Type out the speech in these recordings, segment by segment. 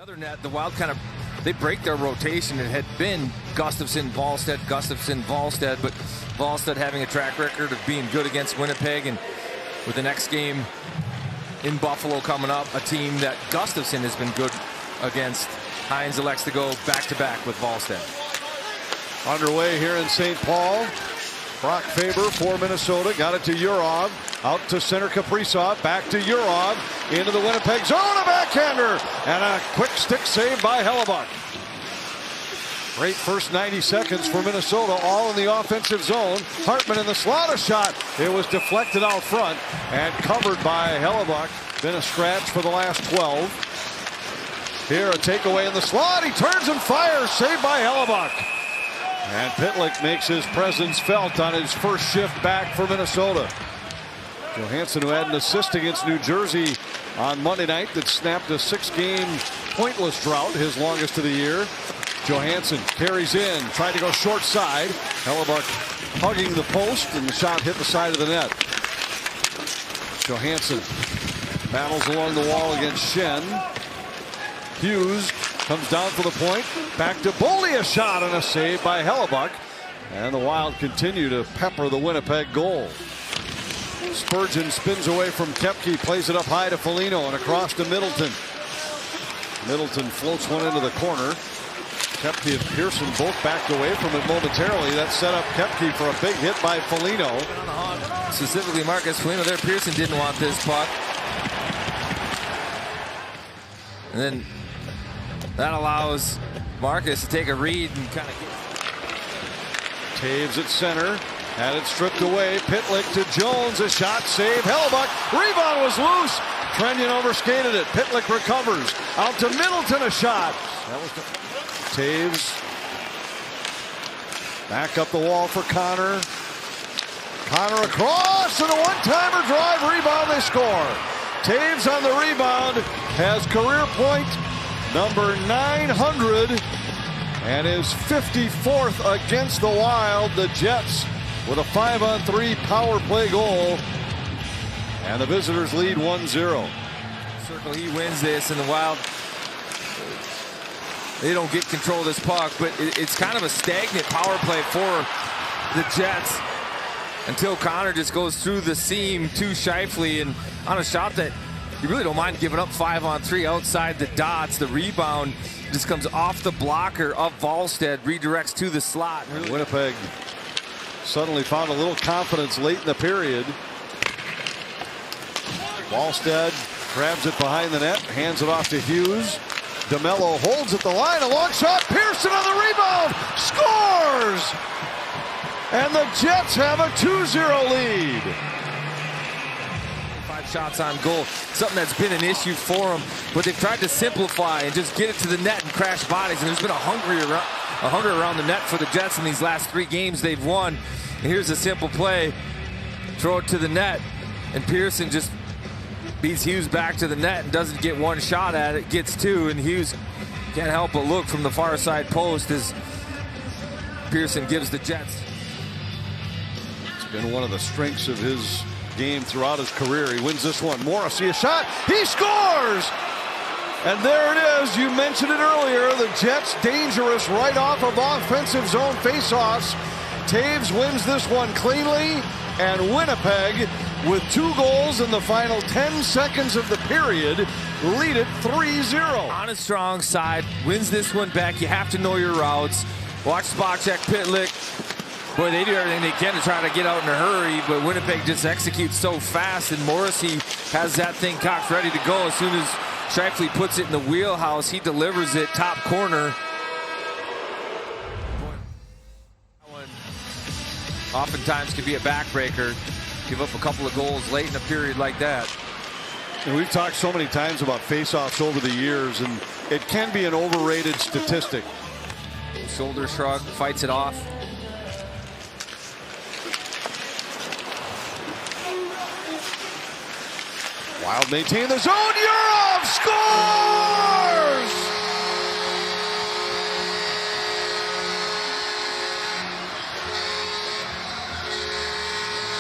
other net, the Wild they break their rotation. It had been Gustafsson, Wallstedt, but Wallstedt having a track record of being good against Winnipeg, and with the next game in Buffalo coming up, a team that Gustafsson has been good against. Hines elects to go back-to-back with Wallstedt. Underway here in St. Paul. Brock Faber for Minnesota. Got it to Yurov. Out to center Kaprizov. Back to Yurov. Into the Winnipeg zone. A backhander. And a quick stick save by Hellebuyck. Great first 90 seconds for Minnesota. All in the offensive zone. Hartman in the slot. A shot. It was deflected out front. And covered by Hellebuyck. Been a scratch for the last 12. Here a takeaway in the slot. He turns and fires. Saved by Hellebuyck. And Pitlick makes his presence felt on his first shift back for Minnesota. Johansson, who had an assist against New Jersey on Monday night that snapped a 6-game pointless drought, his longest of the year. Johansson carries in, trying to go short side. Hellebuyck hugging the post, and the shot hit the side of the net. Johansson battles along the wall against Shen. Hughes comes down for the point. Back to Boldy, a shot and a save by Hellebuyck. And the Wild continue to pepper the Winnipeg goal. Spurgeon spins away from Koepke, plays it up high to Foligno and across to Middleton. Middleton floats one into the corner. Koepke and Pearson both backed away from it momentarily. That set up Koepke for a big hit by Foligno. Specifically Marcus Foligno there. Pearson didn't want this puck. And then that allows Marcus to take a read and kind of get. Taves at center. Had it stripped away. Pitlick to Jones. A shot, save. Hellebuyck. Rebound was loose. Trenyon overskated it. Pitlick recovers. Out to Middleton. A shot. That was Taves. Back up the wall for Connor. Connor across and a one-timer drive. Rebound. They score. Taves on the rebound has career point number 900 and is 54th against the Wild. The Jets with a 5-on-3 power play goal, and the visitors lead 1-0. Circle, he wins this, and the Wild, they don't get control of this puck, but it's kind of a stagnant power play for the Jets until Connor just goes through the seam to Scheifele, and on a shot that you really don't mind giving up 5-on-3 outside the dots. The rebound just comes off the blocker of Wallstedt, redirects to the slot. Really, Winnipeg suddenly found a little confidence late in the period. Wallstedt grabs it behind the net, hands it off to Hughes. DeMello holds at the line, a long shot. Pearson on the rebound, scores! And the Jets have a 2-0 lead. 5 shots on goal, something that's been an issue for them, but they've tried to simplify and just get it to the net and crash bodies, and there's been a hunger around the net for the Jets in these last 3 games they've won. And here's a simple play, throw it to the net, and Pearson just beats Hughes back to the net and doesn't get one shot at it, gets 2, and Hughes can't help but look from the far side post as Pearson gives the Jets. It's been one of the strengths of his game throughout his career. He wins this one. Morrissey, a shot, he scores! And there it is. You mentioned it earlier. The Jets dangerous right off of offensive zone faceoffs. Taves wins this one cleanly, and Winnipeg, with 2 goals in the final 10 seconds of the period, lead it 3-0. On a strong side, wins this one back. You have to know your routes. Watch Spacek, Pitlick. Boy, they do everything they can to try to get out in a hurry, but Winnipeg just executes so fast, and Morrissey has that thing cocked ready to go. As soon as Scheifele puts it in the wheelhouse, he delivers it top corner. Oftentimes can be a backbreaker. Give up a couple of goals late in a period like that. And we've talked so many times about faceoffs over the years, and it can be an overrated statistic. Shoulder shrug, fights it off. Wild maintain the zone. Yurov scores!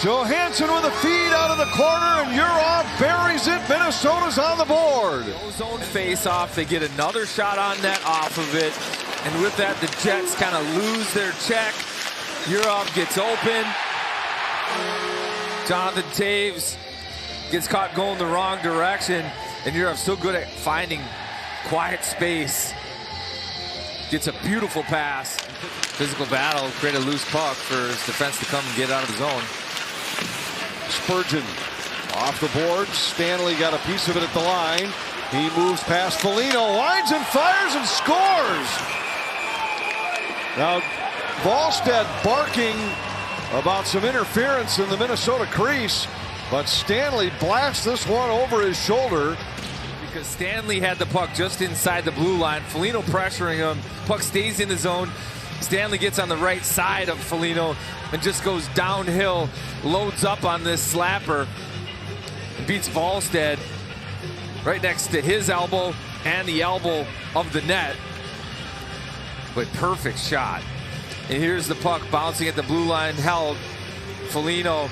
Johansson with a feed out of the corner, and Urov buries it. Minnesota's on the board. Zone face-off. They get another shot on net off of it. And with that, the Jets kind of lose their check. Urov gets open. Jonathan Taves gets caught going the wrong direction. And Urov's so good at finding quiet space. Gets a beautiful pass. Physical battle, create a loose puck for his defense to come and get out of the zone. Spurgeon off the board. Stanley got a piece of it at the line. He moves past Foligno, winds and fires and scores. Now, Wallstedt barking about some interference in the Minnesota crease, but Stanley blasts this one over his shoulder. Because Stanley had the puck just inside the blue line. Foligno pressuring him. Puck stays in the zone. Stanley gets on the right side of Foligno and just goes downhill, loads up on this slapper, and beats Wallstedt right next to his elbow and the elbow of the net. But perfect shot. And here's the puck bouncing at the blue line, held. Foligno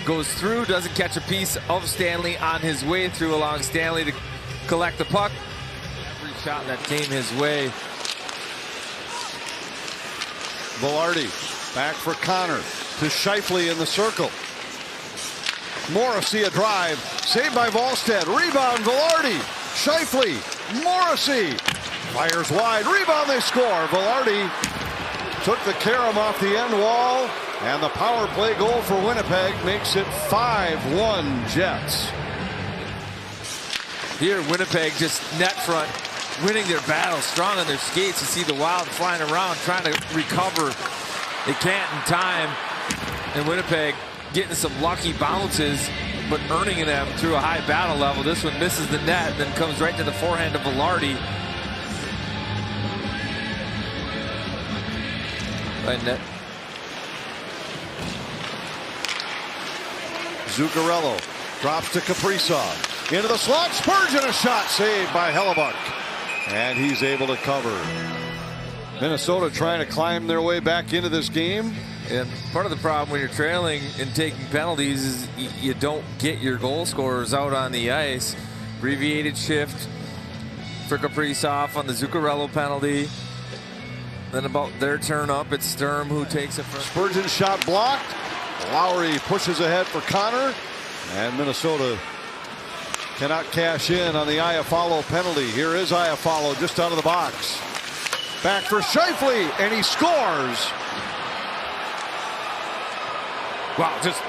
goes through, doesn't catch a piece of Stanley on his way through, allowing Stanley to collect the puck. Every shot that came his way. Velarde back for Connor to Scheifele in the circle. Morrissey a drive, saved by Wallstedt. Rebound Velarde. Scheifele, Morrissey fires wide. Rebound, they score. Velarde took the carom off the end wall, and the power play goal for Winnipeg makes it 5-1 Jets. Here Winnipeg just net front, winning their battle, strong on their skates. You see the Wild flying around trying to recover. They can't in time. And Winnipeg getting some lucky bounces, but earning them through a high battle level. This one misses the net and then comes right to the forehand of Velarde. Right net. Zuccarello drops to Kaprizov. Into the slot. Spurgeon, a shot saved by Hellebuyck. And he's able to cover. Minnesota trying to climb their way back into this game. And part of the problem when you're trailing and taking penalties is you don't get your goal scorers out on the ice. Abbreviated shift for Kaprizov on the Zuccarello penalty. Then about their turn up, it's Sturm who takes it from. Spurgeon shot blocked. Lowry pushes ahead for Connor. And Minnesota cannot cash in on the Iafallo penalty. Here is Iafallo just out of the box. Back for Scheifele, and he scores. Wow, just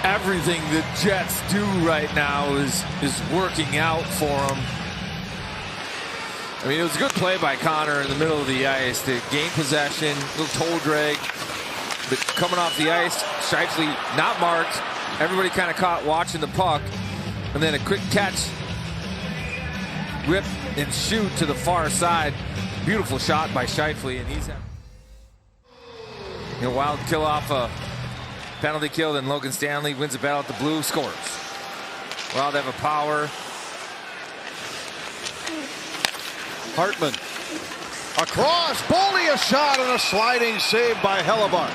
everything the Jets do right now is working out for them. I mean, it was a good play by Connor in the middle of the ice to gain possession, little toe drag, but coming off the ice, Scheifele not marked. Everybody kind of caught watching the puck, and then a quick catch, whip and shoot to the far side. Beautiful shot by Scheifele, and he's Wild kill off a penalty kill. Then Logan Stanley wins the battle at the blue, scores. Wild have a power. Hartman across, Boldy a shot and a sliding save by Hellebuyck.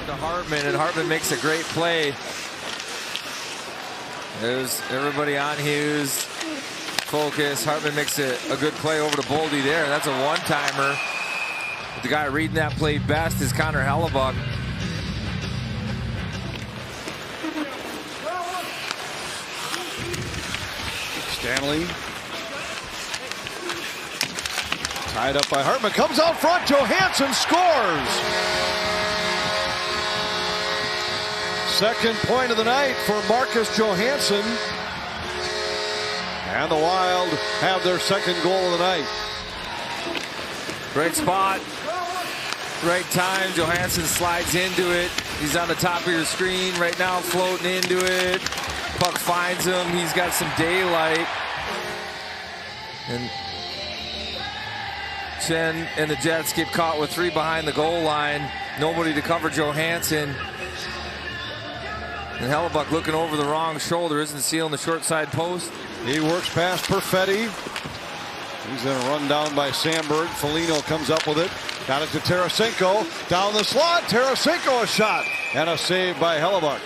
To Hartman, and Hartman makes a great play. There's everybody on Hughes. Focus. Hartman makes a good play over to Boldy there, and that's a one-timer. The guy reading that play best is Connor Hellebuyck. Stanley tied up by Hartman, comes out front. Johansson scores. Second point of the night for Marcus Johansson. And the Wild have their second goal of the night. Great spot. Great time. Johansson slides into it. He's on the top of your screen right now, floating into it. Puck finds him. He's got some daylight. And Chen and the Jets get caught with three behind the goal line. Nobody to cover Johansson. And Hellebuyck looking over the wrong shoulder, isn't sealing the short side post. He works past Perfetti. He's then run down by Sandberg. Foligno comes up with it. Got it to Tarasenko. Down the slot. Tarasenko a shot. And a save by Hellebuyck.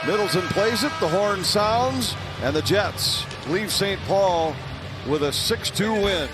Middleton plays it. The horn sounds. And the Jets leave St. Paul with a 6-2 win.